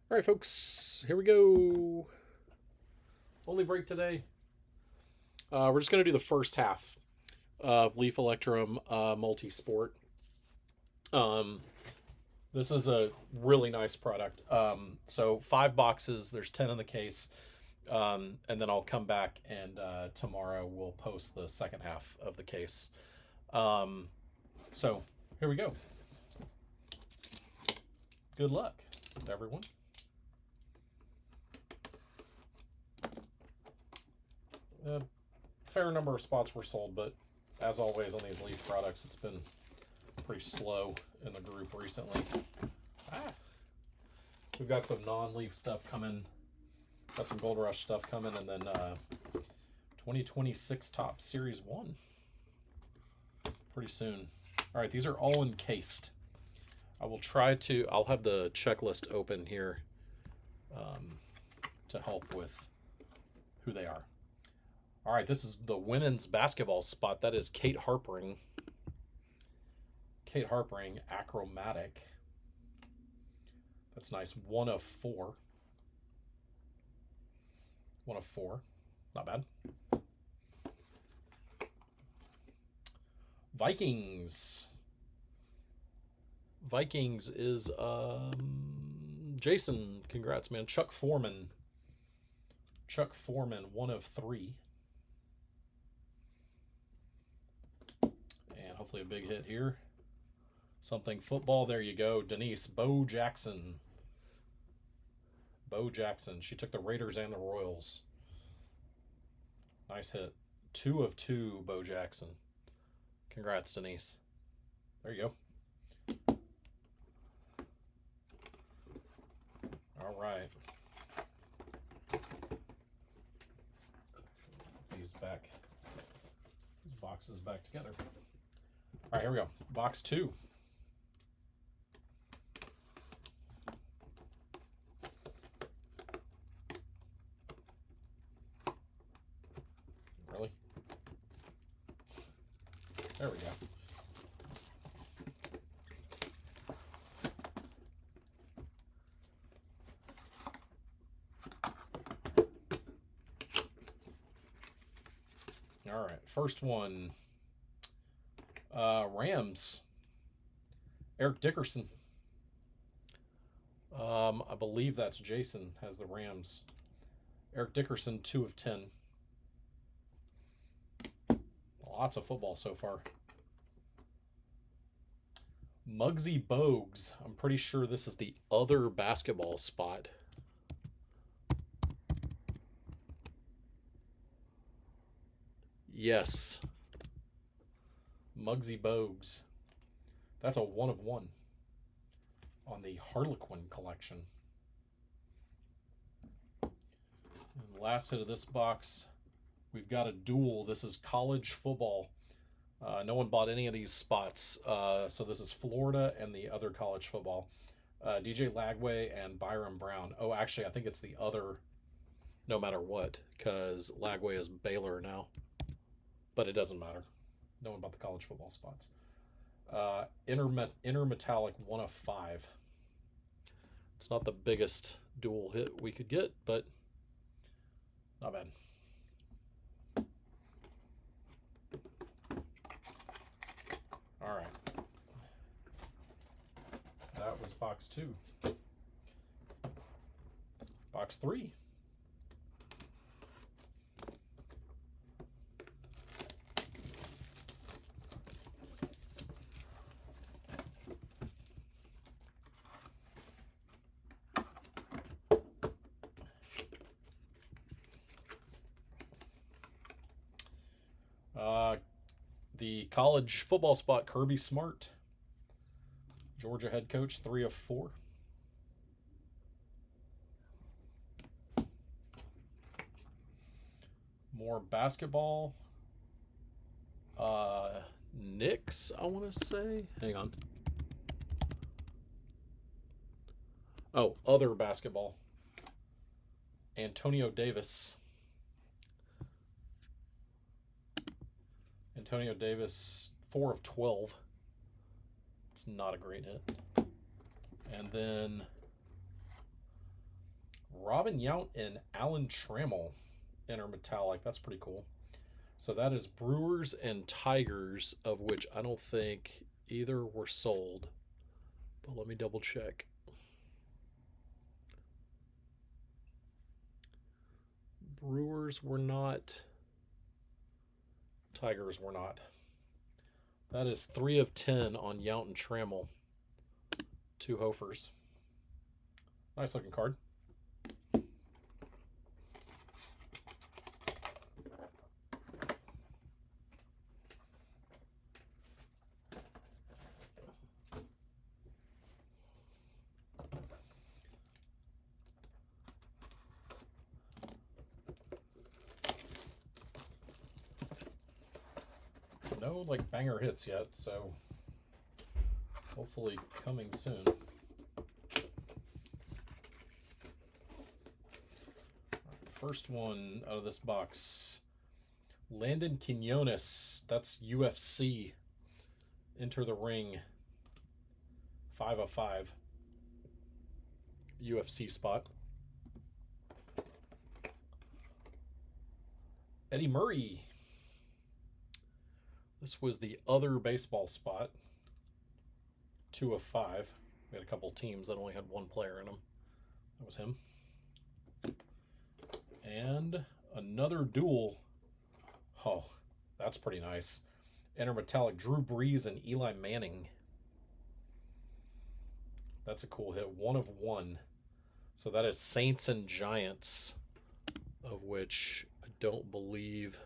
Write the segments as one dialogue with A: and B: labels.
A: All right, folks, here we go. Only break today. We're just going to do the first half of Leaf Electrum Multi-Sport. Um, this is a really nice product. So 5 boxes, there's 10 in the case. And then I'll come back and tomorrow we'll post the second half of the case. So here we go. Good luck to everyone. A fair number of spots were sold, but as always on these Leaf products, it's been pretty slow in the group recently. We've got some non-Leaf stuff coming, got some Gold Rush stuff coming, and then 2026 Top Series 1 pretty soon. All right, these are all encased. I'll have the checklist open here to help with who they are. All right, this is the women's basketball spot. That is Kate Harpering. Kate Harpering, Achromatic. That's nice. 1 of 4. 1 of 4. Not bad. Vikings. Vikings is Jason. Congrats, man. Chuck Foreman. Chuck Foreman, 1 of 3. And hopefully a big hit here. Something football. There you go. Denise. Bo Jackson. Bo Jackson. She took the Raiders and the Royals. Nice hit. 2 of 2, Bo Jackson. Congrats, Denise. There you go. All right. These boxes back together. All right, here we go. Box 2. Really? There we go. All right, first one. Rams. Eric Dickerson. I believe that's Jason has the Rams. Eric Dickerson, 2 of 10. Lots of football so far. Muggsy Bogues. I'm pretty sure this is the other basketball spot. Yes. Muggsy Bogues. That's a 1 of 1 on the Harlequin collection. And the last hit of this box, we've got a duel. This is college football. No one bought any of these spots. So this is Florida and the other college football. DJ Lagway and Byron Brown. Oh, actually, I think it's the other no matter what, because Lagway is Baylor now. But it doesn't matter. No one bought the college football spots. Intermetallic 1 of 5. It's not the biggest dual hit we could get, but not bad. All right. That was box 2. Box 3. The college football spot, Kirby Smart. Georgia head coach, 3 of 4. More basketball. Knicks, I want to say. Hang on. Oh, other basketball. Antonio Davis. Antonio Davis, 4 of 12. It's not a great hit. And then Robin Yount and Alan Trammell intermetallic. That's pretty cool. So that is Brewers and Tigers, of which I don't think either were sold. But let me double check. Brewers were not. Tigers were not. That is 3 of 10 on Yount and Trammell. 2 Hofers. Nice looking card. No like banger hits yet, so hopefully coming soon. First one out of this box, Landon Quinones. That's UFC. Enter the Ring. 5 of 5. UFC spot. Eddie Murray. This was the other baseball spot. 2 of 5. We had a couple teams that only had 1 player in them. That was him. And another duel. Oh, that's pretty nice. Intermetallic, Drew Brees and Eli Manning. That's a cool hit. 1 of 1. So that is Saints and Giants, of which I don't believe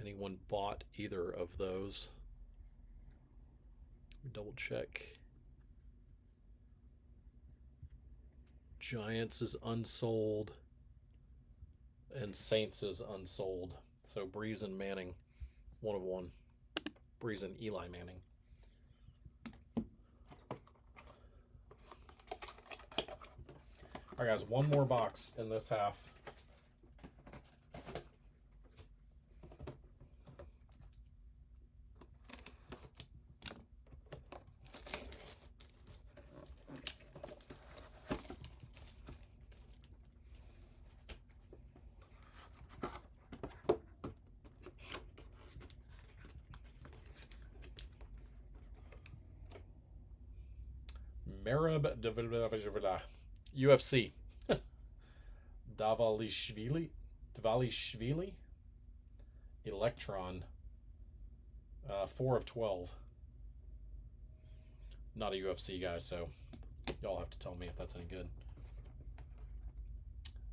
A: anyone bought either of those. Let me double check. Giants is unsold. And Saints is unsold. So Brees and Manning, 1 of 1. Brees and Eli Manning. All right, guys, one more box in this half. Merab UFC. Davalishvili. Electron. 4 of 12. Not a UFC guy, so y'all have to tell me if that's any good.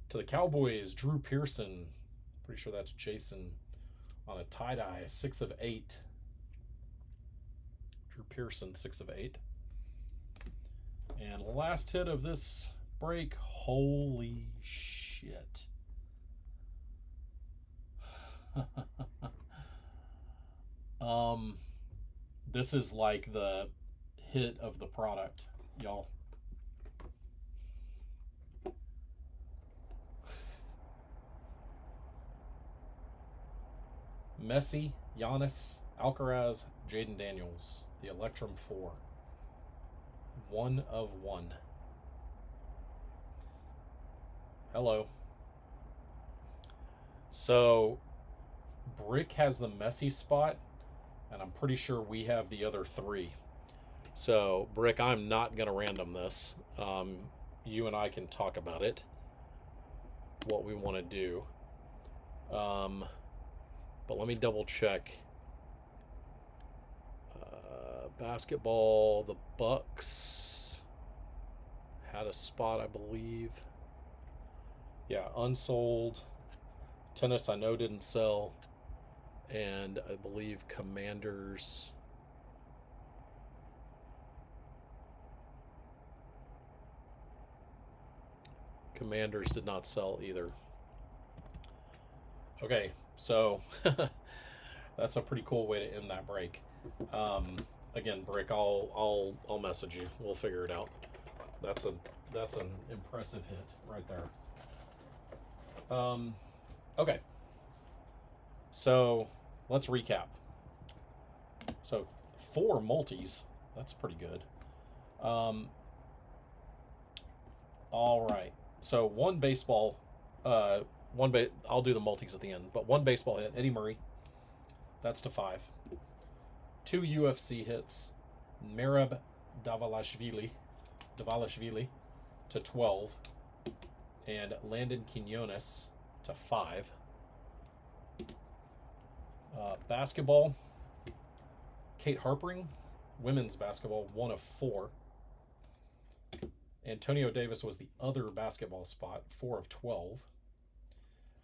A: To the Cowboys, Drew Pearson. Pretty sure that's Jason on a tie-dye. 6 of 8. Drew Pearson, 6 of 8. And last hit of this break. Holy shit. This is like the hit of the product, y'all. Messi, Giannis, Alcaraz, Jaden Daniels. The Electrum 4. 1 of 1. Hello. So, Brick has the Messi spot, and I'm pretty sure we have the other 3. So, Brick, I'm not going to random this. You and I can talk about it, what we want to do. But let me double check. Basketball, the Bucks had a spot, I believe. Yeah, unsold. Tennis, I know, didn't sell. And I believe Commanders. Commanders did not sell either. Okay, so that's a pretty cool way to end that break. Again, Brick, I'll message you. We'll figure it out. That's an impressive hit right there. Okay. So let's recap. So 4 multis. That's pretty good. All right. So I'll do the multis at the end, but one baseball hit, Eddie Murray, that's to 5. 2 UFC hits, Merab Davalashvili to 12, and Landon Quinones to 5. Basketball, Kate Harpering, women's basketball, 1 of 4. Antonio Davis was the other basketball spot, 4 of 12.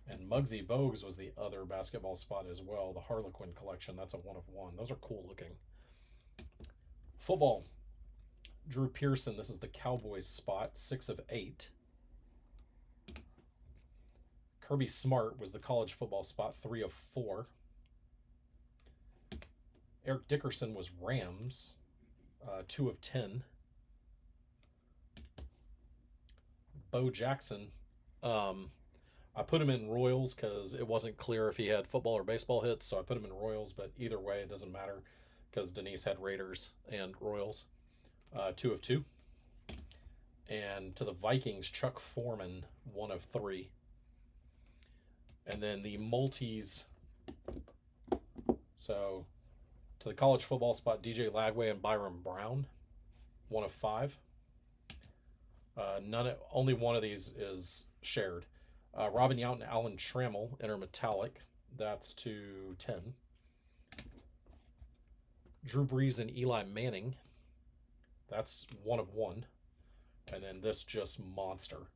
A: And Muggsy Bogues was the other basketball spot as well, the Harlequin collection. That's a 1 of 1. Those are cool looking. Football, Drew Pearson, this is the Cowboys spot, 6 of 8. Kirby Smart was the college football spot, 3 of 4. Eric Dickerson was Rams, 2 of 10. Bo Jackson, I put him in Royals because it wasn't clear if he had football or baseball hits, so I put him in Royals, but either way, it doesn't matter because Denise had Raiders and Royals, 2 of 2. And to the Vikings, Chuck Foreman, 1 of 3. And then the multis, so to the college football spot, DJ Lagway and Byron Brown, 1 of 5. Only one of these is shared. Robin Yount and Alan Trammell, intermetallic, that's to 10. Drew Brees and Eli Manning, that's 1 of 1. And then this just monster.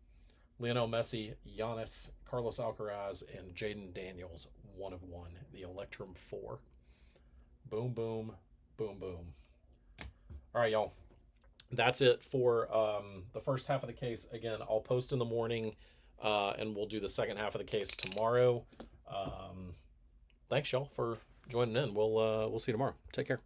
A: Lionel Messi, Giannis, Carlos Alcaraz, and Jaden Daniels, 1 of 1. The Electrum 4. Boom, boom, boom, boom. All right, y'all. That's it for the first half of the case. Again, I'll post in the morning, and we'll do the second half of the case tomorrow. Thanks, y'all, for joining in. We'll see you tomorrow. Take care.